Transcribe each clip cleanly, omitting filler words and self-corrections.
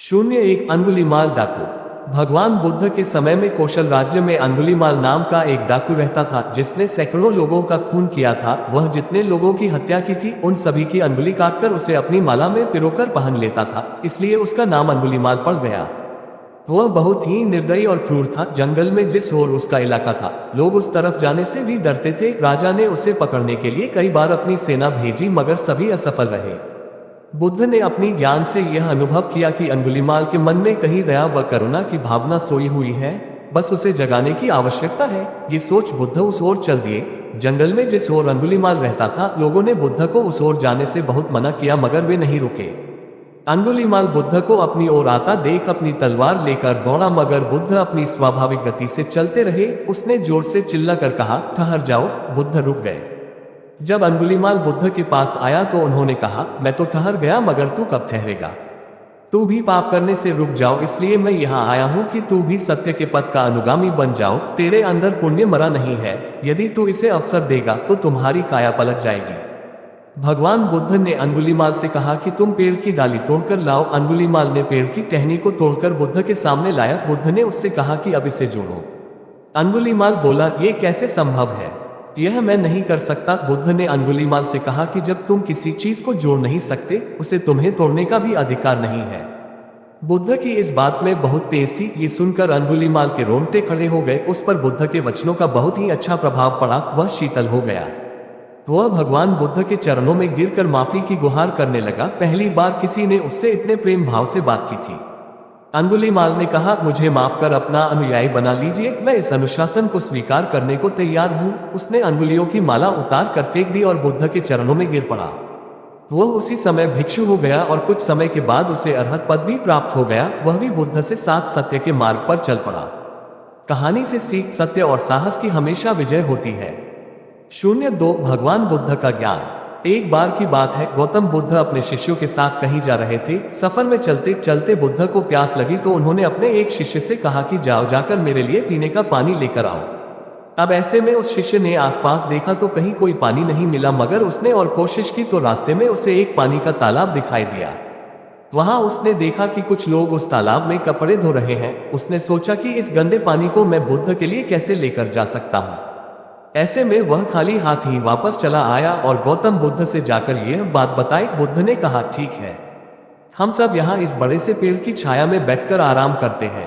01 अंगुलीमाल डाकू। भगवान बुद्ध के समय में कौशल राज्य में अंगुलीमाल नाम का एक डाकू रहता था जिसने सैकड़ों लोगों का खून किया था। वह जितने लोगों की हत्या की थी उन सभी की अंगुली काटकर उसे अपनी माला में पिरोकर पहन लेता था, इसलिए उसका नाम अंगुलीमाल पड़ गया। वह बहुत ही निर्दयी और क्रूर था। जंगल में जिस ओर उसका इलाका था, लोग उस तरफ जाने से भी डरते थे। राजा ने उसे पकड़ने के लिए कई बार अपनी सेना भेजी मगर सभी असफल रहे। बुद्ध ने अपनी ज्ञान से यह अनुभव किया कि अंगुलीमाल के मन में कहीं दया व करुणा की भावना सोई हुई है, बस उसे जगाने की आवश्यकता है। ये सोच बुद्ध उस ओर चल दिए। जंगल में जिस ओर अंगुलीमाल रहता था, लोगों ने बुद्ध को उस ओर जाने से बहुत मना किया मगर वे नहीं रुके। अंगुलीमाल बुद्ध को अपनी ओर आता देख अपनी तलवार लेकर दौड़ा मगर बुद्ध अपनी स्वाभाविक गति से चलते रहे। उसने जोर से चिल्लाकर कहा, ठहर जाओ। बुद्ध रुक गए। जब अंगुलीमाल बुद्ध के पास आया तो उन्होंने कहा, मैं तो ठहर गया मगर तू कब ठहरेगा? तू भी पाप करने से रुक जाओ, इसलिए मैं यहाँ आया हूँ कि तू भी सत्य के पथ का अनुगामी बन जाओ। तेरे अंदर पुण्य मरा नहीं है, यदि तू इसे अवसर देगा तो तुम्हारी काया पलट जाएगी। भगवान बुद्ध ने अंगुलीमाल से कहा कि तुम पेड़ की डाली तोड़कर लाओ। अंगुलीमाल ने पेड़ की टहनी को तोड़कर बुद्ध के सामने लाया। बुद्ध ने उससे कहा कि अब इसे जोड़ो। अंगुलीमाल बोला, ये कैसे संभव है? यह मैं नहीं कर सकता। बुद्ध ने अंगुलीमाल से कहा कि जब तुम किसी चीज को जोड़ नहीं सकते, उसे तुम्हें तोड़ने का भी अधिकार नहीं है। बुद्ध की इस बात में बहुत तेज थी। ये सुनकर अंगुलीमाल के रोंगटे खड़े हो गए। उस पर बुद्ध के वचनों का बहुत ही अच्छा प्रभाव पड़ा। वह शीतल हो गया। वह भगवान बुद्ध के चरणों में गिरकर माफी की गुहार करने लगा। पहली बार किसी ने उससे इतने प्रेम भाव से बात की थी। अंगुलीमाल ने कहा, मुझे माफ कर अपना अनुयायी बना लीजिए, मैं इस अनुशासन को स्वीकार करने को तैयार हूँ। उसने अंगुलियों की माला उतार कर फेंक दी और बुद्ध के चरणों में गिर पड़ा। वह उसी समय भिक्षु हो गया और कुछ समय के बाद उसे अरहत पद भी प्राप्त हो गया। वह भी बुद्ध से साथ सत्य के मार्ग पर चल पड़ा। कहानी से सीख, सत्य और साहस की हमेशा विजय होती है। 02 भगवान बुद्ध का ज्ञान। एक बार की बात है, गौतम बुद्ध अपने शिष्यों के साथ कहीं जा रहे थे। सफर में चलते चलते बुद्ध को प्यास लगी तो उन्होंने अपने एक शिष्य से कहा कि जाओ जाकर मेरे लिए पीने का पानी लेकर आओ। अब ऐसे में उस शिष्य ने आसपास देखा तो कहीं कोई पानी नहीं मिला, मगर उसने और कोशिश की तो रास्ते में उसे एक पानी का तालाब दिखाई दिया। वहां उसने देखा कि कुछ लोग उस तालाब में कपड़े धो रहे हैं। उसने सोचा कि इस गंदे पानी को मैं बुद्ध के लिए कैसे लेकर जा सकता हूँ। ऐसे में वह खाली हाथ ही वापस चला आया और गौतम बुद्ध से जाकर यह बात बताई। बुद्ध ने कहा, ठीक है, हम सब यहाँ इस बड़े से पेड़ की छाया में बैठकर आराम करते हैं।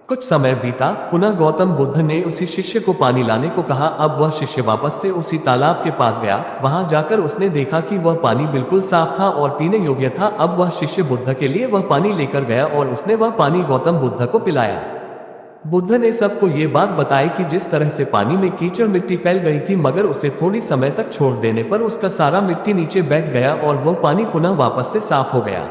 कुछ समय बीता। पुनः गौतम बुद्ध ने उसी शिष्य को पानी लाने को कहा। अब वह शिष्य वापस से उसी तालाब के पास गया। वहां जाकर उसने देखा कि वह पानी बिल्कुल साफ था और पीने योग्य था। अब वह शिष्य बुद्ध के लिए वह पानी लेकर गया और उसने वह पानी गौतम बुद्ध को पिलाया। बुद्ध ने सबको ये बात बताई कि जिस तरह से पानी में कीचड़ मिट्टी फैल गई थी, मगर उसे थोड़ी समय तक छोड़ देने पर उसका सारा मिट्टी नीचे बैठ गया और वह पानी पुनः वापस से साफ हो गया।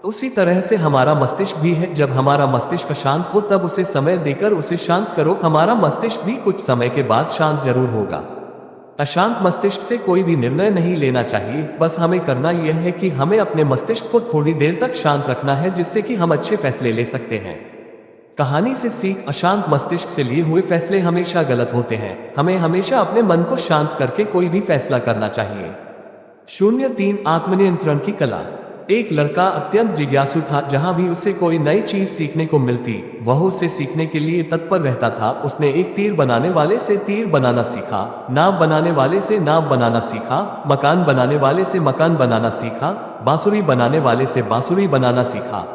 उसी तरह से हमारा मस्तिष्क भी है। जब हमारा मस्तिष्क शांत हो तब उसे समय देकर उसे शांत करो। हमारा मस्तिष्क भी कुछ समय के बाद शांत जरूर होगा। अशांत मस्तिष्क से कोई भी निर्णय नहीं लेना चाहिए। बस हमें करना यह है कि हमें अपने मस्तिष्क को थोड़ी देर तक शांत रखना है, जिससे कि हम अच्छे फैसले ले सकते हैं। कहानी से सीख, अशांत मस्तिष्क से लिए हुए फैसले हमेशा गलत होते हैं। हमें हमेशा अपने मन को शांत करके कोई भी फैसला करना चाहिए। 03 आत्मनियंत्रण की कला। एक लड़का अत्यंत जिज्ञासु था। जहां भी उसे कोई नई चीज सीखने को मिलती, वह उसे सीखने के लिए तत्पर रहता था। उसने एक तीर बनाने वाले से तीर बनाना सीखा, नाव बनाने वाले से नाव बनाना सीखा, मकान बनाने वाले से मकान बनाना सीखा, बांसुरी बनाने वाले से बांसुरी बनाना सीखा।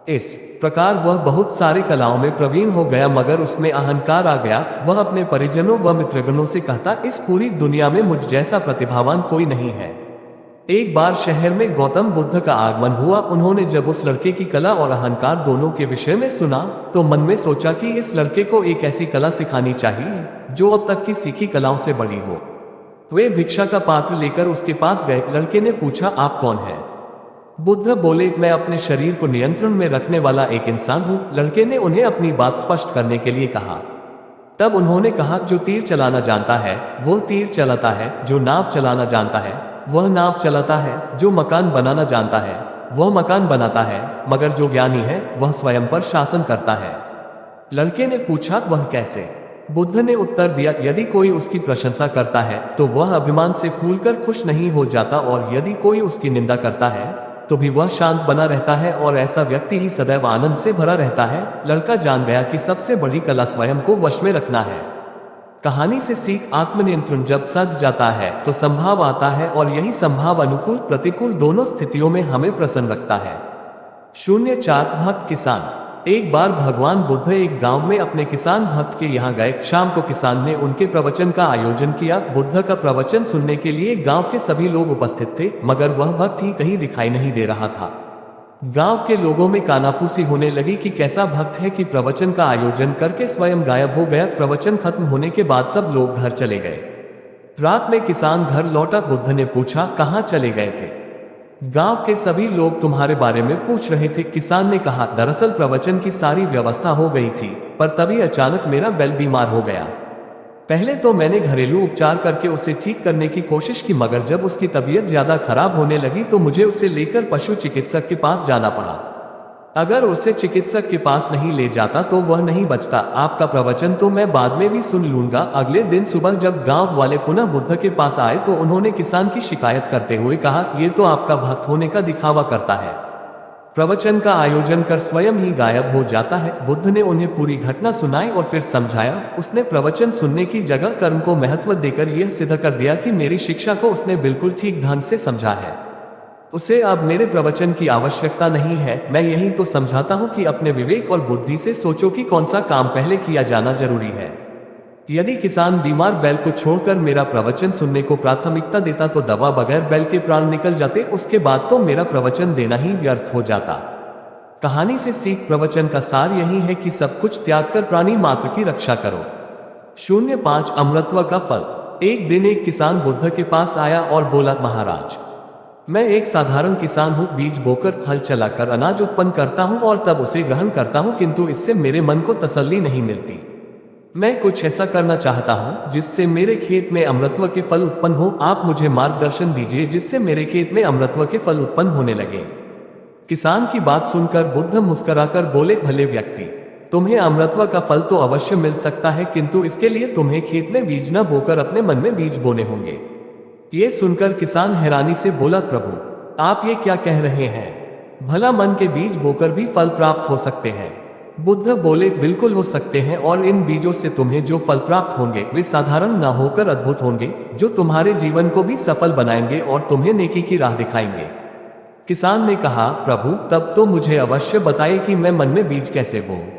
इस प्रकार वह बहुत सारे कलाओं में प्रवीण हो गया, मगर उसमें अहंकार आ गया। वह अपने परिजनों व मित्रगणों से कहता, इस पूरी दुनिया में मुझ जैसा प्रतिभावान कोई नहीं है। एक बार शहर में गौतम बुद्ध का आगमन हुआ। उन्होंने जब उस लड़के की कला और अहंकार दोनों के विषय में सुना तो मन में सोचा कि इस लड़के को एक ऐसी कला सिखानी चाहिए जो अब तक की सीखी कलाओं से बड़ी हो। वे भिक्षा का पात्र लेकर उसके पास गए। लड़के ने पूछा, आप कौन हैं? बुद्ध बोले, मैं अपने शरीर को नियंत्रण में रखने वाला एक इंसान हूँ। लड़के ने उन्हें अपनी बात स्पष्ट करने के लिए कहा। तब उन्होंने कहा, जो तीर चलाना जानता है वो तीर चलाता है, जो नाव चलाना जानता है वह नाव चलाता है, जो मकान बनाना जानता है वह मकान बनाता है, मगर जो ज्ञानी है वह स्वयं पर शासन करता है। लड़के ने पूछा, वह कैसे? बुद्ध ने उत्तर दिया, यदि कोई उसकी प्रशंसा करता है तो वह अभिमान से फूलकर खुश नहीं हो जाता, और यदि कोई उसकी निंदा करता है तो भी वह शांत बना रहता है और ऐसा व्यक्ति ही सदैव आनंद से भरा रहता है। लड़का जान गया कि सबसे बड़ी कला स्वयं को वश में रखना है। कहानी से सीख, आत्मनियंत्रण जब सज जाता है तो संभाव आता है और यही संभाव अनुकूल प्रतिकूल दोनों स्थितियों में हमें प्रसन्न रखता है। 04 भक्त किसान। एक बार भगवान बुद्ध एक गांव में अपने किसान भक्त के यहाँ गए। शाम को किसान ने उनके प्रवचन का आयोजन किया। बुद्ध का प्रवचन सुनने के लिए गांव के सभी लोग उपस्थित थे, मगर वह भक्त ही कहीं दिखाई नहीं दे रहा था। गांव के लोगों में कानाफूसी होने लगी कि कैसा भक्त है कि प्रवचन का आयोजन करके स्वयं गायब हो गया। प्रवचन खत्म होने के बाद सब लोग घर चले गए। रात में किसान घर लौटा। बुद्ध ने पूछा, कहाँ चले गए थे? गांव के सभी लोग तुम्हारे बारे में पूछ रहे थे। किसान ने कहा, दरअसल प्रवचन की सारी व्यवस्था हो गई थी, पर तभी अचानक मेरा बैल बीमार हो गया। पहले तो मैंने घरेलू उपचार करके उसे ठीक करने की कोशिश की, मगर जब उसकी तबीयत ज्यादा खराब होने लगी तो मुझे उसे लेकर पशु चिकित्सक के पास जाना पड़ा। अगर उसे चिकित्सक के पास नहीं ले जाता तो वह नहीं बचता। आपका प्रवचन तो मैं बाद में भी सुन लूंगा। अगले दिन सुबह जब गांव वाले पुनः बुद्ध के पास आए तो उन्होंने किसान की शिकायत करते हुए कहा, ये तो आपका भक्त होने का दिखावा करता है, प्रवचन का आयोजन कर स्वयं ही गायब हो जाता है। बुद्ध ने उन्हें पूरी घटना सुनाई और फिर समझाया। उसने प्रवचन सुनने की जगह कर्म को महत्व देकर यह सिद्ध कर दिया कि मेरी शिक्षा को उसने बिल्कुल ठीक ढंग से समझा है। उसे अब मेरे प्रवचन की आवश्यकता नहीं है। मैं यही तो समझाता हूँ कि अपने विवेक और बुद्धि से सोचो कि कौन सा काम पहले किया जाना जरूरी है। यदि किसान बीमार बैल को छोड़कर मेरा प्रवचन सुनने को प्राथमिकता देता तो दवा बगैर बैल के प्राण निकल जाते। उसके बाद तो मेरा प्रवचन देना ही व्यर्थ हो जाता। कहानी से सीख, प्रवचन का सार यही है कि सब कुछ त्याग कर प्राणी मात्र की रक्षा करो। 05 अमृतत्व का फल। एक दिन एक किसान बुद्ध के पास आया और बोला, महाराज, मैं एक साधारण किसान हूँ। बीज बोकर, हल चलाकर अनाज उत्पन्न करता हूँ और तब उसे ग्रहण करता हूँ, किंतु इससे मेरे मन को तसल्ली नहीं मिलती। मैं कुछ ऐसा करना चाहता हूँ जिससे मेरे खेत में अमृतत्व के फल उत्पन्न हो। आप मुझे मार्गदर्शन दीजिए जिससे मेरे खेत में अमृतत्व के फल उत्पन्न होने लगे। किसान की बात सुनकर बुद्ध मुस्कुराकर बोले, भले व्यक्ति, तुम्हें अमृतत्व का फल तो अवश्य मिल सकता है, किंतु इसके लिए तुम्हें खेत में बीज न बोकर अपने मन में बीज बोने होंगे। ये सुनकर किसान हैरानी से बोला, प्रभु, आप ये क्या कह रहे हैं? भला मन के बीज बोकर भी फल प्राप्त हो सकते हैं? बुद्ध बोले, बिल्कुल हो सकते हैं, और इन बीजों से तुम्हें जो फल प्राप्त होंगे वे साधारण न होकर अद्भुत होंगे, जो तुम्हारे जीवन को भी सफल बनाएंगे और तुम्हें नेकी की राह दिखाएंगे। किसान ने कहा, प्रभु, तब तो मुझे अवश्य बताइए कि मैं मन में बीज कैसे बोऊं।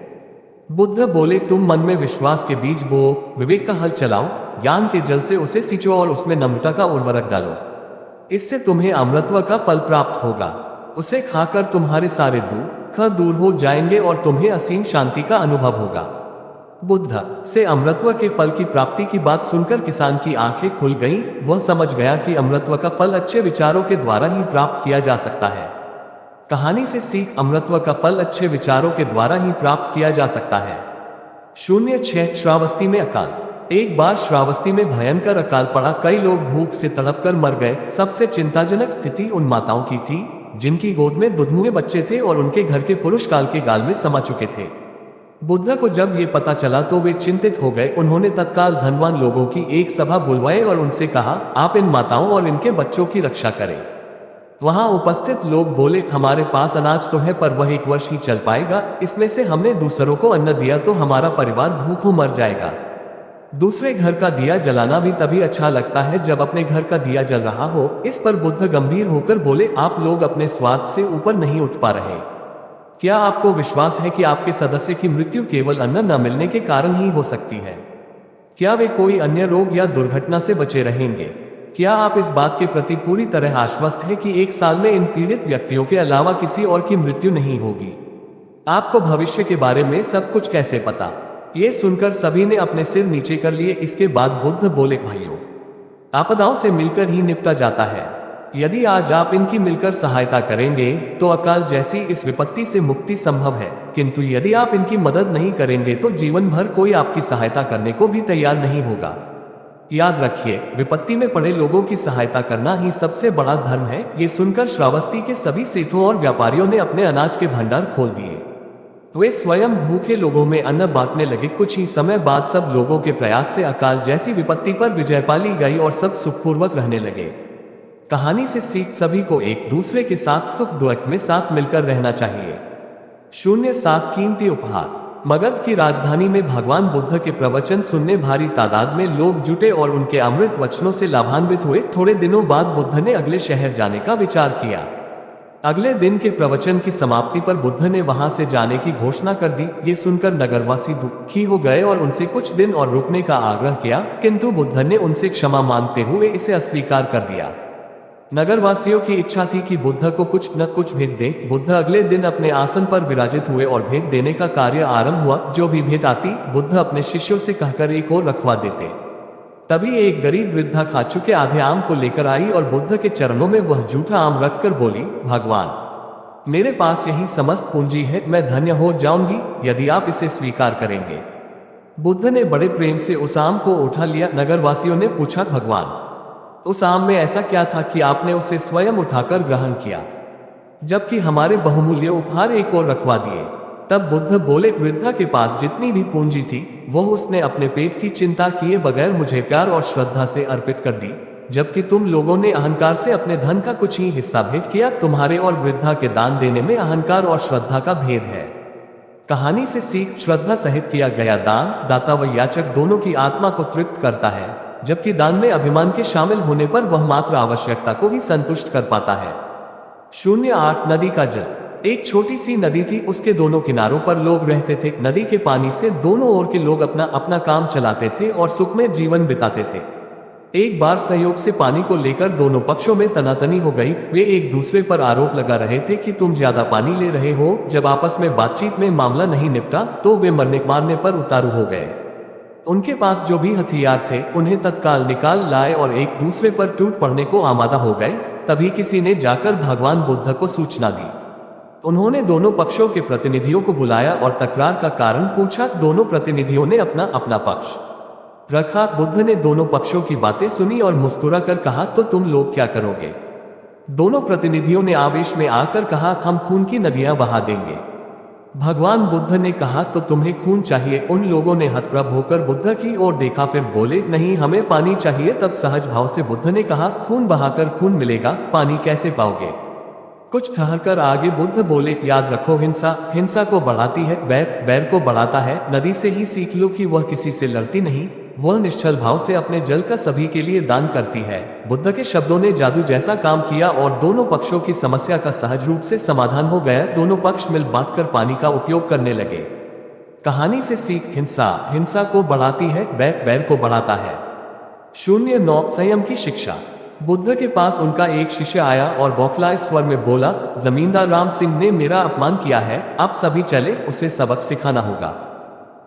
बुद्ध बोले, तुम मन में विश्वास के बीज बो, विवेक का हल चलाओ, ज्ञान के जल से उसे सींचो और उसमें नम्रता का उर्वरक डालो। इससे तुम्हें अमृतत्व का फल प्राप्त होगा। उसे खाकर तुम्हारे सारे दुख दूर हो जाएंगे और तुम्हें असीम शांति का अनुभव होगा। बुद्ध से अमृतत्व के फल की प्राप्ति की बात सुनकर किसान की आंखें खुल गईं। वह समझ गया कि अमृतत्व का फल अच्छे विचारों के द्वारा ही प्राप्त किया जा सकता है। कहानी से सीख, अमृतत्व का फल अच्छे विचारों के द्वारा ही प्राप्त किया जा सकता है। 06 श्रावस्ती में अकाल। एक बार श्रावस्ती में भयंकर अकाल पड़ा। कई लोग भूख से तड़प कर मर गए। सबसे चिंताजनक स्थिति उन माताओं की थी जिनकी गोद में दुधमुए बच्चे थे और उनके घर के पुरुष काल के गाल में समा चुके थे। बुद्ध को जब ये पता चला तो वे चिंतित हो गए। उन्होंने तत्काल धनवान लोगों की एक सभा बुलवाई और उनसे कहा, आप इन माताओं और इनके बच्चों की रक्षा करें। वहां उपस्थित लोग बोले, हमारे पास अनाज तो है पर वह 1 वर्ष ही चल पाएगा। इसमें से हमने दूसरों को अन्न दिया तो हमारा परिवार भूखों मर जाएगा। दूसरे घर का दिया जलाना भी तभी अच्छा लगता है जब अपने घर का दिया जल रहा हो। इस पर बुद्ध गंभीर होकर बोले, आप लोग अपने स्वार्थ से ऊपर नहीं उठ पा रहे। क्या आपको विश्वास है कि आपके सदस्य की मृत्यु केवल अन्न न मिलने के कारण ही हो सकती है? क्या वे कोई अन्य रोग या दुर्घटना से बचे रहेंगे? क्या आप इस बात के प्रति पूरी तरह आश्वस्त हैं कि 1 साल में इन पीड़ित व्यक्तियों के अलावा किसी और की मृत्यु नहीं होगी? आपको भविष्य के बारे में सब कुछ कैसे पता? ये सुनकर सभी ने अपने सिर नीचे कर लिए। इसके बाद बुद्ध बोले, भाइयों, आपदाओं से मिलकर ही निपटा जाता है। यदि आज आप इनकी मिलकर सहायता करेंगे तो अकाल जैसी इस विपत्ति से मुक्ति संभव है, किंतु यदि आप इनकी मदद नहीं करेंगे तो जीवन भर कोई आपकी सहायता करने को भी तैयार नहीं होगा। याद रखिए, विपत्ति में पड़े लोगों की सहायता करना ही सबसे बड़ा धर्म है। ये सुनकर श्रावस्ती के सभी सेठों और व्यापारियों ने अपने अनाज के भंडार खोल दिए। वे स्वयं भूखे लोगों में अन्न बांटने लगे। कुछ ही समय बाद सब लोगों के प्रयास से अकाल जैसी विपत्ति पर विजय पा ली गई और सब सुखपूर्वक रहने लगे। कहानी से सीख, सभी को एक दूसरे के साथ सुख दुख में साथ मिलकर रहना चाहिए। 07 कीमती उपहार। मगध की राजधानी में भगवान बुद्ध के प्रवचन सुनने भारी तादाद में लोग जुटे और उनके अमृत वचनों से लाभान्वित हुए। थोड़े दिनों बाद बुद्ध ने अगले शहर जाने का विचार किया। अगले दिन के प्रवचन की समाप्ति पर बुद्ध ने वहां से जाने की घोषणा कर दी। ये सुनकर नगरवासी दुखी हो गए और उनसे कुछ दिन और रुकने का आग्रह किया, किंतु बुद्ध ने उनसे क्षमा मांगते हुए इसे अस्वीकार कर दिया। नगरवासियों की इच्छा थी कि बुद्ध को कुछ न कुछ भेंट दे। बुद्ध अगले दिन अपने आसन पर विराजित हुए और भेंट देने का कार्य आरंभ हुआ। जो भी भेंट आती, बुद्ध अपने शिष्यों से कहकर एक और रखवा देते। तभी एक गरीब वृद्धा खा चुके आधे आम को लेकर आई और बुद्ध के चरणों में वह जूठा आम रखकर बोली, भगवान, मेरे पास यही समस्त पूंजी है, मैं धन्य हो जाऊंगी यदि आप इसे स्वीकार करेंगे। बुद्ध ने बड़े प्रेम से उस आम को उठा लिया। नगरवासियों ने पूछा, भगवान, उस आम में ऐसा क्या था कि आपने उसे स्वयं उठाकर ग्रहण किया, जबकि हमारे बहुमूल्य उपहार एक और रखवा दिए। तब बुद्ध बोले, वृद्धा के पास जितनी भी पूंजी थी वह उसने अपने पेट की चिंता किए बगैर मुझे प्यार और श्रद्धा से अर्पित कर दी, जबकि तुम लोगों ने अहंकार से अपने धन का कुछ ही हिस्सा भेंट किया। तुम्हारे और वृद्धा के दान देने में अहंकार और श्रद्धा का भेद है। कहानी से सीख, श्रद्धा सहित किया गया दान दाता व याचक दोनों की आत्मा को तृप्त करता है, जबकि दान में अभिमान के शामिल होने पर वह मात्र आवश्यकता को ही संतुष्ट कर पाता है। 08 नदी का जल। एक छोटी सी नदी थी, उसके दोनों किनारों पर लोग रहते थे। नदी के पानी से दोनों ओर के लोग अपना अपना काम चलाते थे और सुखमय जीवन बिताते थे। एक बार संयोग से पानी को लेकर दोनों पक्षों में तनातनी हो गई। वे एक दूसरे पर आरोप लगा रहे थे कि तुम ज्यादा पानी ले रहे हो। जब आपस में बातचीत में मामला नहीं निपटा तो वे मारने पर उतारू हो गए। उनके पास जो भी हथियार थे उन्हें तत्काल निकाल लाए और एक दूसरे पर टूट पड़ने को आमादा हो गए। तभी किसी ने जाकर भगवान बुद्ध को सूचना दी। उन्होंने दोनों पक्षों के प्रतिनिधियों को बुलाया और तकरार का कारण पूछा। दोनों प्रतिनिधियों ने अपना अपना पक्ष रखा। बुद्ध ने दोनों पक्षों की बातें सुनी और मुस्कुराकर कहा, तो तुम लोग क्या करोगे? दोनों प्रतिनिधियों ने आवेश में आकर कहा, हम खून की नदियां बहा देंगे। भगवान बुद्ध ने कहा, तो तुम्हें खून चाहिए? उन लोगों ने हतप्रभ होकर बुद्ध की ओर देखा, फिर बोले, नहीं, हमें पानी चाहिए। तब सहज भाव से बुद्ध ने कहा, खून बहाकर खून मिलेगा, पानी कैसे पाओगे? कुछ ठहरकर आगे बुद्ध बोले, याद रखो, हिंसा हिंसा को बढ़ाती है, बैर बैर को बढ़ाता है। नदी से ही सीख लो कि वह किसी से लड़ती नहीं, वह निश्चल भाव से अपने जल का सभी के लिए दान करती है। बुद्ध के शब्दों ने जादू जैसा काम किया और दोनों पक्षों की समस्या का सहज रूप से समाधान हो गया। दोनों पक्ष मिल बांटकर पानी का उपयोग करने लगे। कहानी से सीख, हिंसा हिंसा को बढ़ाती है, बैर बैर को बढ़ाता है। 09 संयम की शिक्षा। बुद्ध के पास उनका एक शिष्य आया और बौखलाए स्वर में बोला, जमींदार राम सिंह ने मेरा अपमान किया है, आप सभी चले, उसे सबक सिखाना होगा।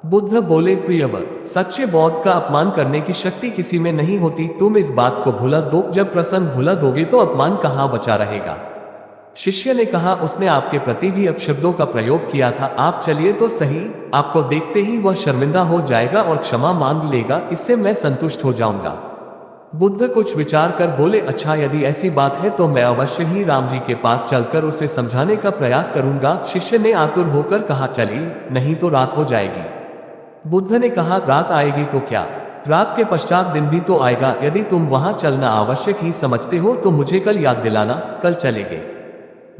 बुद्ध बोले, प्रियवर, सच्चे बौद्ध का अपमान करने की शक्ति किसी में नहीं होती। तुम इस बात को भुला दो। जब प्रसंग भुला दोगे तो अपमान कहाँ बचा रहेगा? शिष्य ने कहा, उसने आपके प्रति भी अपशब्दों का प्रयोग किया था, आप चलिए तो सही। आपको देखते ही वह शर्मिंदा हो जाएगा और क्षमा मांग लेगा, इससे मैं संतुष्ट हो जाऊंगा। बुद्ध कुछ विचार कर बोले, अच्छा, यदि ऐसी बात है तो मैं अवश्य ही राम जी के पास चलकर उसे समझाने का प्रयास करूंगा। शिष्य ने आतुर होकर कहा, चलिए, नहीं तो रात हो जाएगी। बुद्ध ने कहा, रात आएगी तो क्या, रात के पश्चात दिन भी तो आएगा। यदि तुम वहां चलना आवश्यक ही समझते हो तो मुझे कल याद दिलाना, कल चलेंगे।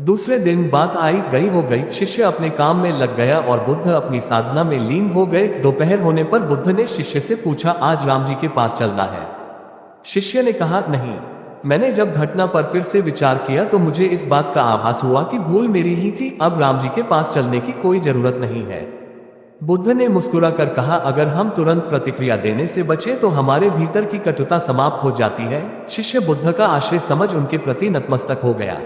दूसरे दिन बात आई गई हो गई। शिष्य अपने काम में लग गया और बुद्ध अपनी साधना में लीन हो गए। दोपहर होने पर बुद्ध ने शिष्य से पूछा, आज राम जी के पास चलना है? शिष्य ने कहा, नहीं। मैंने जब घटना पर फिर से विचार किया तो मुझे इस बात का आभास हुआ कि भूल मेरी ही थी। अब राम जी के पास चलने की कोई जरूरत नहीं है। बुद्ध ने मुस्कुराकर कहा, अगर हम तुरंत प्रतिक्रिया देने से बचे तो हमारे भीतर की कटुता समाप्त हो जाती है। शिष्य बुद्ध का आशय समझ उनके प्रति नतमस्तक हो गया।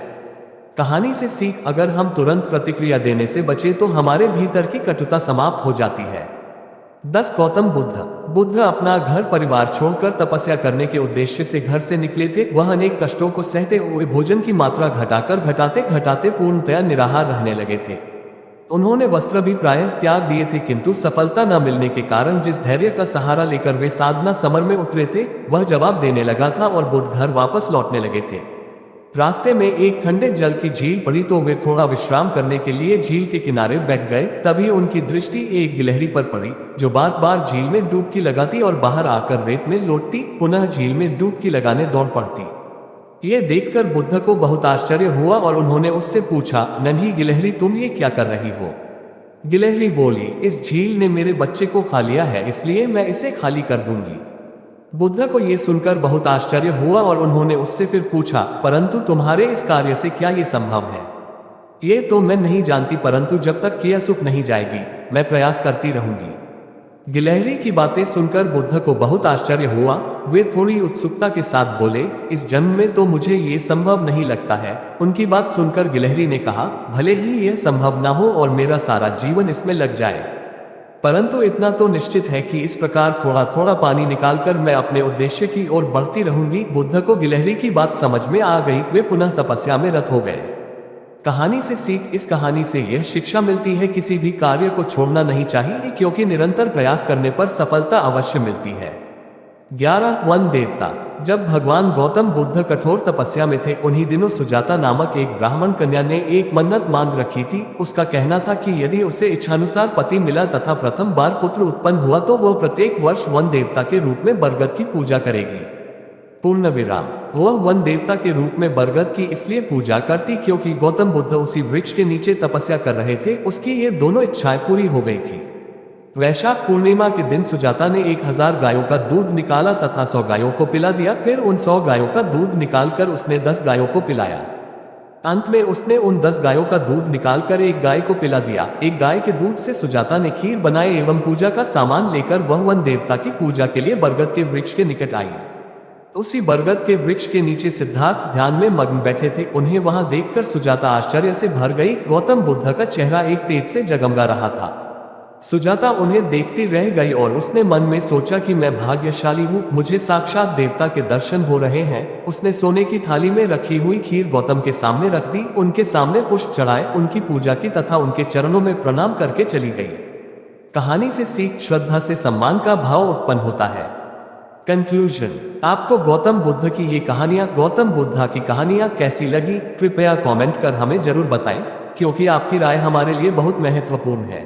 कहानी से सीख, अगर हम तुरंत प्रतिक्रिया देने से बचे तो हमारे भीतर की कटुता समाप्त हो जाती है। 10 गौतम बुद्ध। बुद्ध अपना घर परिवार छोड़कर तपस्या करने के उद्देश्य से घर से निकले थे। वह अनेक कष्टों को सहते हुए भोजन की मात्रा घटाकर घटाते घटाते पूर्णतया निराहार रहने लगे थे। उन्होंने वस्त्र भी प्रायः त्याग दिए थे, किंतु सफलता न मिलने के कारण जिस धैर्य का सहारा लेकर वे साधना समर में उतरे थे वह जवाब देने लगा था और बुद्ध घर वापस लौटने लगे थे। रास्ते में एक ठंडे जल की झील पड़ी तो वे थोड़ा विश्राम करने के लिए झील के किनारे बैठ गए। तभी उनकी दृष्टि एक गिलहरी पर पड़ी जो बार बार झील में डुबकी लगाती और बाहर आकर रेत में लौटती, पुनः झील में डुबकी लगाने दौड़ पड़ती। ये देखकर बुद्ध को बहुत आश्चर्य हुआ और उन्होंने उससे पूछा, नन्ही गिलहरी तुम ये क्या कर रही हो? गिलहरी बोली, इस झील ने मेरे बच्चे को खा लिया है, इसलिए मैं इसे खाली कर दूंगी। बुद्ध को ये सुनकर बहुत आश्चर्य हुआ और उन्होंने उससे फिर पूछा, परंतु तुम्हारे इस कार्य से क्या ये संभव है? ये तो मैं नहीं जानती, परंतु जब तक किया सुख नहीं जाएगी मैं प्रयास करती रहूंगी। गिलहरी की बातें सुनकर बुद्ध को बहुत आश्चर्य हुआ। वे थोड़ी उत्सुकता के साथ बोले, इस जन्म में तो मुझे ये संभव नहीं लगता है। उनकी बात सुनकर गिलहरी ने कहा, भले ही यह संभव ना हो और मेरा सारा जीवन इसमें लग जाए, परंतु इतना तो निश्चित है कि इस प्रकार थोड़ा थोड़ा पानी निकालकर मैं अपने उद्देश्य की ओर बढ़ती रहूंगी। बुद्ध को गिलहरी की बात समझ में आ गई। वे पुनः तपस्या में रत हो गए। कहानी से सीख, इस कहानी से यह शिक्षा मिलती है, किसी भी कार्य को छोड़ना नहीं चाहिए, क्योंकि निरंतर प्रयास करने पर सफलता अवश्य मिलती है। 11 वन देवता। जब भगवान गौतम बुद्ध कठोर तपस्या में थे, उन्हीं दिनों सुजाता नामक एक ब्राह्मण कन्या ने एक मन्नत मांग रखी थी। उसका कहना था कि यदि उसे इच्छानुसार पति मिला तथा प्रथम बार पुत्र उत्पन्न हुआ तो वह प्रत्येक वर्ष वन देवता के रूप में बरगद की पूजा करेगी। पूर्ण विराम। वह वन देवता के रूप में बरगद की इसलिए पूजा करती क्योंकि गौतम बुद्ध उसी वृक्ष के नीचे तपस्या कर रहे थे। उसकी ये दोनों इच्छाएं पूरी हो गई थी। वैशाख पूर्णिमा के दिन सुजाता ने 1000 गायों का दूध निकाला तथा 100 गायों को पिला दिया। फिर उन 100 गायों का दूध निकालकर उसने 10 गायों को पिलाया। अंत में उसने उन 10 गायों का दूध निकालकर एक गाय को पिला दिया। एक गाय के दूध से सुजाता ने खीर बनाए एवं पूजा का सामान लेकर वह वन देवता की पूजा के लिए बरगद के वृक्ष के निकट आई। उसी बरगद के वृक्ष के नीचे सिद्धार्थ ध्यान में मग्न बैठे थे। उन्हें वहां देखकर सुजाता आश्चर्य से भर गई। गौतम बुद्ध का चेहरा एक तेज से जगमगा रहा था। सुजाता उन्हें देखती रह गई और उसने मन में सोचा कि मैं भाग्यशाली हूँ, मुझे साक्षात देवता के दर्शन हो रहे हैं। उसने सोने की थाली में रखी हुई खीर गौतम के सामने रख दी, उनके सामने पुष्प चढ़ाए, उनकी पूजा की तथा उनके चरणों में प्रणाम करके चली गई। कहानी से सीख, श्रद्धा से सम्मान का भाव उत्पन्न होता है। कंक्लूजन। आपको गौतम बुद्ध की ये कहानियां, गौतम बुद्धा की कहानियां कैसी लगी? कृपया कमेंट कर हमें जरूर बताएं, क्योंकि आपकी राय हमारे लिए बहुत महत्वपूर्ण है।